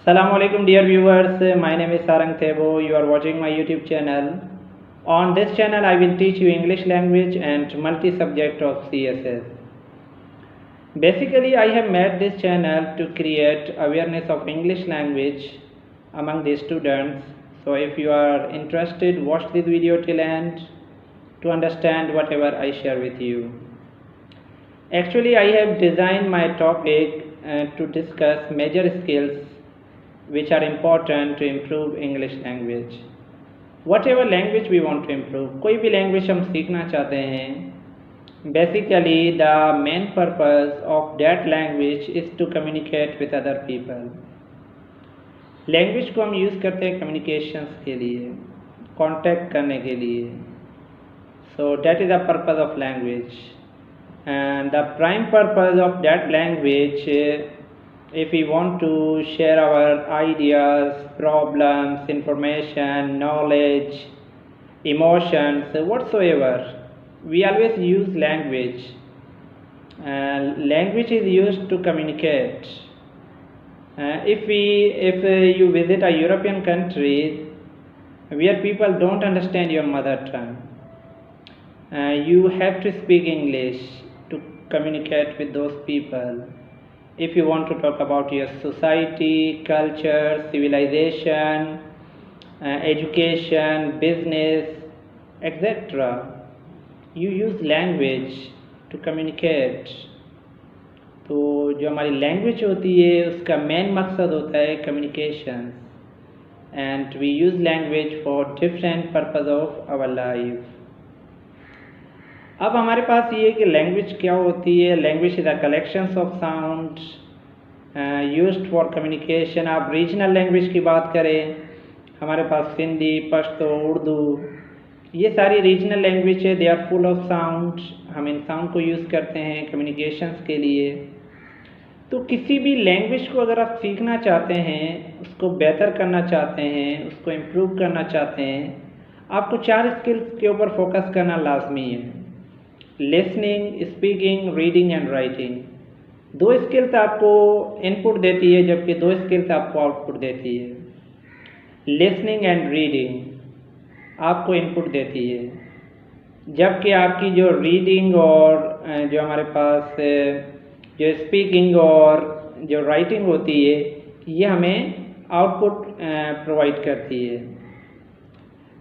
Assalamu alaikum dear viewers, my name is Sarang Thebo. You are watching my YouTube channel. On this channel I will teach you English language and multi-subject of CSS. Basically I have made this channel to create awareness of English language among the students. So if you are interested, watch this video till end to understand whatever I share with you. Actually I have designed my topic to discuss major skills which are important to improve English language. Whatever language we want to improve, कोई भी language हम सीखना चाहते हैं, basically the main purpose of that language is to communicate with other people. Language को हम use करते हैं communications के लिए, contact करने के लिए. So that is the purpose of language. And the prime purpose of that language, if we want to share our ideas, problems, information, knowledge, emotions, whatsoever, we always use language. Language is used to communicate. If you visit a European country where people don't understand your mother tongue, you have to speak English to communicate with those people. If you want to talk about your society, culture, civilization, education, business, etc., you use language to communicate. तो जो हमारी language होती है उसका main मकसद होता है communication, and we use language for different purpose of our life. अब हमारे पास ये कि लैंग्वेज क्या होती है. Language is a collections of sound used for communication. आप रीजनल लैंग्वेज की बात करें, हमारे पास सिंधी, पश्तो, उर्दू, ये सारी रीजनल लैंग्वेज है. They are full of sound. हम इन साउंड को यूज़ करते हैं कम्युनिकेशंस के लिए. तो किसी भी लैंग्वेज को अगर आप सीखना चाहते हैं, उसको बेहतर करना चाहते हैं, उसको इम्प्रूव करना चाहते हैं, आपको 4 स्किल्स के ऊपर फोकस करना लाजमी है. Listening, speaking, reading and writing. 2 skills आपको इनपुट देती है जबकि 2 स्किल्स आपको आउटपुट देती है. लिसनिंग एंड रीडिंग आपको इनपुट देती है, जबकि आपकी जो रीडिंग और जो हमारे पास जो स्पीकिंग और जो राइटिंग होती है ये हमें आउटपुट प्रोवाइड करती है.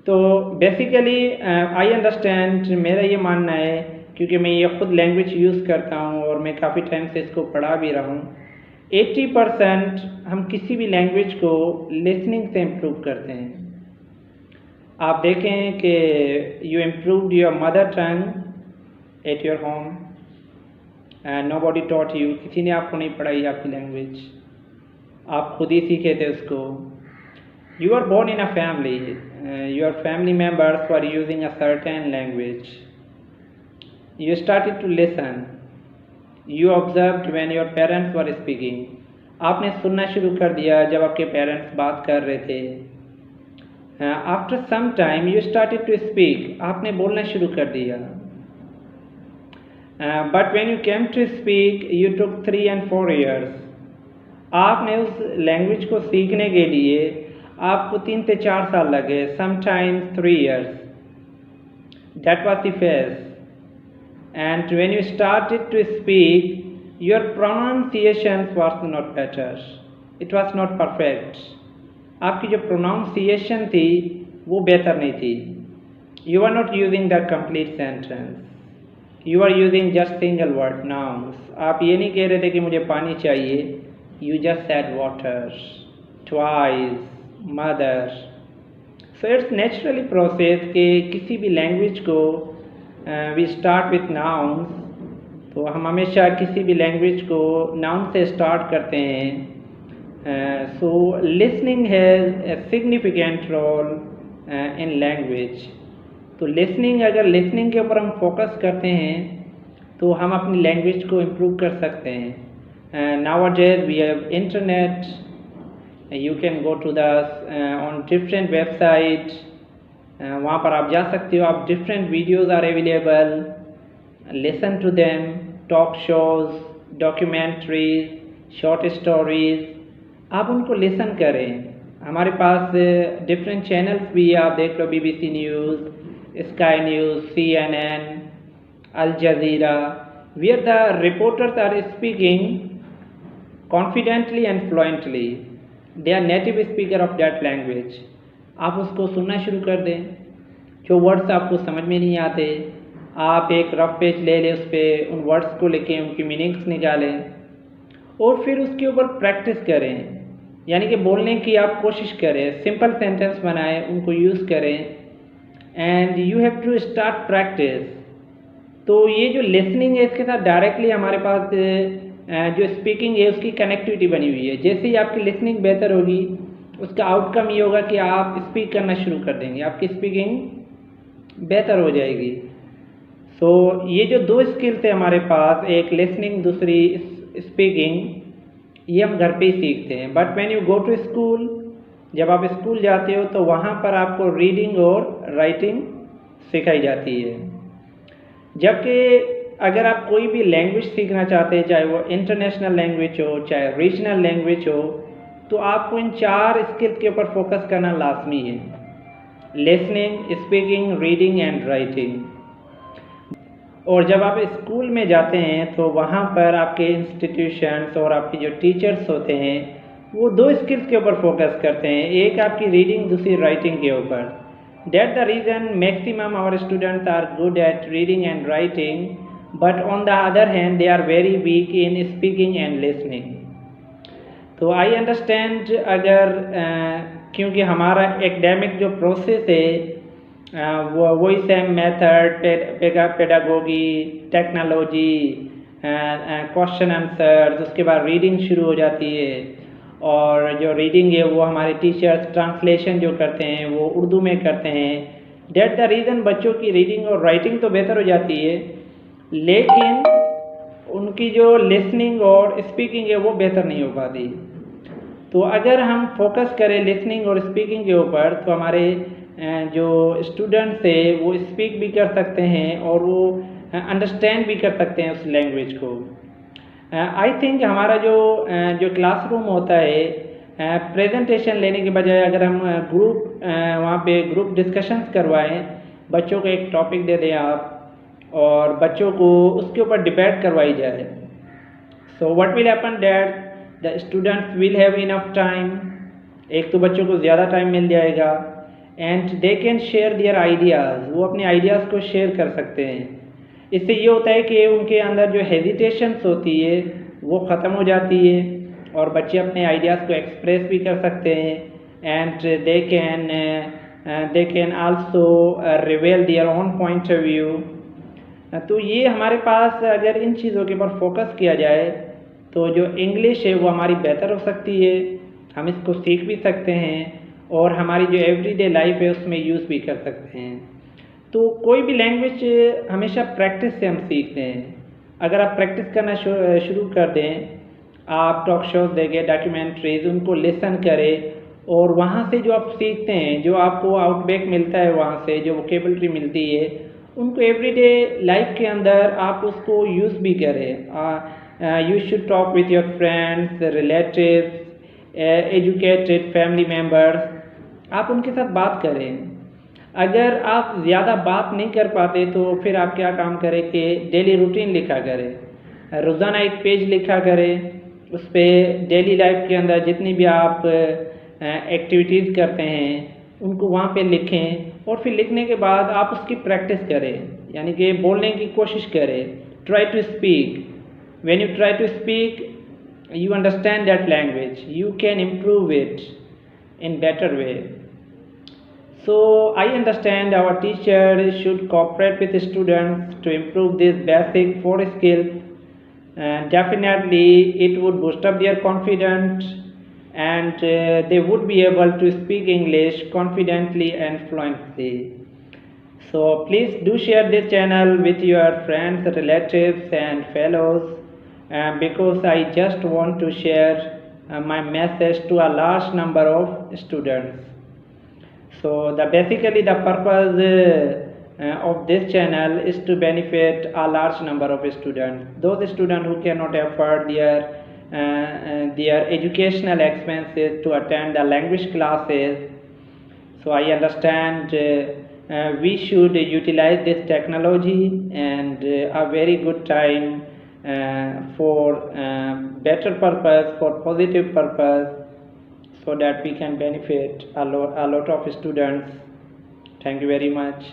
तो बेसिकली आई अंडरस्टैंड, मेरा ये मानना है, क्योंकि मैं ये ख़ुद लैंग्वेज यूज़ करता हूँ और मैं काफ़ी टाइम से इसको पढ़ा भी रहा हूँ, 80% हम किसी भी लैंग्वेज को लिसनिंग से इम्प्रूव करते हैं. आप देखें कि you improved your mother tongue at your home and nobody taught you. किसी ने आपको नहीं पढ़ाई आपकी लैंग्वेज, आप खुद ही सीखे थे उसको. You are born in a family. Your family members were using a certain language. You started to listen. You observed when your parents were speaking. आपने सुनना शुरू कर दिया जब आपके पेरेंट्स बात कर रहे थे. After some time you started to speak. आपने बोलना शुरू कर दिया. But when you came to speak, you took 3 and 4 years. आपने उस लैंग्वेज को सीखने के लिए आपको 3 से 4 साल लगे, sometimes 3 years. That was the phase. And when you started to speak, your pronunciation was not better. It was not perfect. आपकी जो pronunciation थी वो बेहतर नहीं थी. You are not using the complete sentence. You are using just single word nouns. आप ये नहीं कह रहे थे कि मुझे पानी चाहिए. You just said water, twice, mother. So it's naturally process कि किसी भी लैंग्वेज को we start with nouns. तो हम हमेशा किसी भी लैंग्वेज को नाउन से स्टार्ट करते हैं. So listening has a significant role in language. तो listening, अगर listening के ऊपर हम फोकस करते हैं तो हम अपनी लैंग्वेज को इम्प्रूव कर सकते हैं. Nowadays we have internet. You can go to the on different websites. वहाँ पर आप जा सकते हो. आप different videos are available. Listen to them. Talk shows, documentaries, short stories, आप उनको लिसन करें। हमारे पास डिफरेंट चैनल्स भी है, आप देख लो BBC news, sky news, CNN, Al Jazeera, where the reporters are speaking confidently and fluently. They are native speaker of that language. आप उसको सुनना शुरू कर दें। जो वर्ड्स आपको समझ में नहीं आते, आप एक रफ पेज ले लें, उस पर उन वर्ड्स को लिखें, उनकी मीनिंग्स निकालें और फिर उसके ऊपर प्रैक्टिस करें। यानी कि बोलने की आप कोशिश करें, सिंपल सेंटेंस बनाएं, उनको यूज़ करें and you have to start practice. तो ये जो लिसनिंग है इसके साथ डायरेक्टली हमारे पास जो स्पीकिंग है उसकी कनेक्टिविटी बनी हुई है। जैसे ही आपकी लिसनिंग बेहतर होगी उसका आउटकम ये होगा कि आप स्पीक करना शुरू कर देंगे, आपकी स्पीकिंग बेहतर हो जाएगी। सो ये जो दो स्किल्स है हमारे पास, एक लिसनिंग, दूसरी स्पीकिंग, ये हम घर पे ही सीखते हैं। But when you go to school, जब आप स्कूल जाते हो तो वहाँ पर आपको रीडिंग और राइटिंग सिखाई जाती है। जबकि अगर आप कोई भी लैंग्वेज सीखना चाहते हैं, चाहे वो इंटरनेशनल लैंग्वेज हो, चाहे रीजनल लैंग्वेज हो, तो आपको इन 4 स्किल्स के ऊपर फोकस करना लाजमी है: listening, speaking, reading and writing. और जब आप स्कूल में जाते हैं तो वहाँ पर आपके इंस्टीट्यूशंस और आपके जो टीचर्स होते हैं वो 2 स्किल्स के ऊपर फोकस करते हैं, एक आपकी रीडिंग, दूसरी राइटिंग के ऊपर। That's the reason maximum our students are good at reading and writing, but on the other hand they are very weak in speaking and listening. तो I understand अगर क्योंकि हमारा एकेडमिक जो प्रोसेस है वो वही same method, pedagogy, technology, question answer, उसके बाद रीडिंग शुरू हो जाती है और जो रीडिंग है वो हमारे टीचर्स ट्रांसलेशन जो करते हैं वो उर्दू में करते हैं। डेट द रीज़न बच्चों की रीडिंग और राइटिंग तो बेहतर हो जाती है, लेकिन उनकी जो लिसनिंग और स्पीकिंग है वो बेहतर नहीं हो पाती। तो अगर हम फोकस करें लिसनिंग और स्पीकिंग के ऊपर तो हमारे जो स्टूडेंट्स है वो स्पीक भी कर सकते हैं और वो अंडरस्टैंड भी कर सकते हैं उस लैंग्वेज को। आई थिंक हमारा जो क्लासरूम होता है, प्रेजेंटेशन लेने के बजाय अगर हम वहाँ पे ग्रुप डिस्कशंस करवाएं, बच्चों को एक टॉपिक दे दें आप और बच्चों को उसके ऊपर डिबेट करवाई जाए, so what will happen that the students will have enough time. एक तो बच्चों को ज़्यादा टाइम मिल जाएगा and they can share their ideas, वो अपने आइडियाज़ को शेयर कर सकते हैं। इससे ये होता है कि उनके अंदर जो हेजिटेशंस होती है वो ख़त्म हो जाती है और बच्चे अपने आइडियाज़ को एक्सप्रेस भी कर सकते हैं and they can also reveal their own point of view. तो ये हमारे पास अगर इन चीज़ों के ऊपर फोकस किया जाए तो जो इंग्लिश है वो हमारी बेहतर हो सकती है, हम इसको सीख भी सकते हैं और हमारी जो एवरीडे लाइफ है उसमें यूज़ भी कर सकते हैं। तो कोई भी लैंग्वेज हमेशा प्रैक्टिस से हम सीखते हैं। अगर आप प्रैक्टिस करना शुरू कर दें, आप टॉक शोज देखें, डॉक्यूमेंट्रीज, उनको लिसन करें और वहाँ से जो आप सीखते हैं, जो आपको आउटबैक मिलता है, वहाँ से जो वोकेबलरी मिलती है, उनको एवरीडे लाइफ के अंदर आप उसको यूज़ भी करें। You should talk with your friends, relatives, educated family members, आप उनके साथ बात करें। अगर आप ज़्यादा बात नहीं कर पाते तो फिर आप क्या काम करें कि डेली रूटीन लिखा करें, रोज़ाना एक पेज लिखा करें, उस पर डेली लाइफ के अंदर जितनी भी आप एक्टिविटीज़ करते हैं उनको वहाँ पे लिखें और फिर लिखने के बाद आप उसकी प्रैक्टिस करें, यानी कि बोलने की कोशिश करें। Try to speak, when you try to speak you understand that language, you can improve it in better way. So I understand our teachers should cooperate with the students to improve these basic 4 skills, and definitely it would boost up their confidence and they would be able to speak English confidently and fluently. So please do share this channel with your friends, relatives and fellows, because I just want to share my message to a large number of students. So basically the purpose of this channel is to benefit a large number of students. Those students who cannot afford their their educational expenses to attend the language classes. So I understand we should utilize this technology and a very good time for better purpose, for positive purpose, so that we can benefit a lot of students. Thank you very much.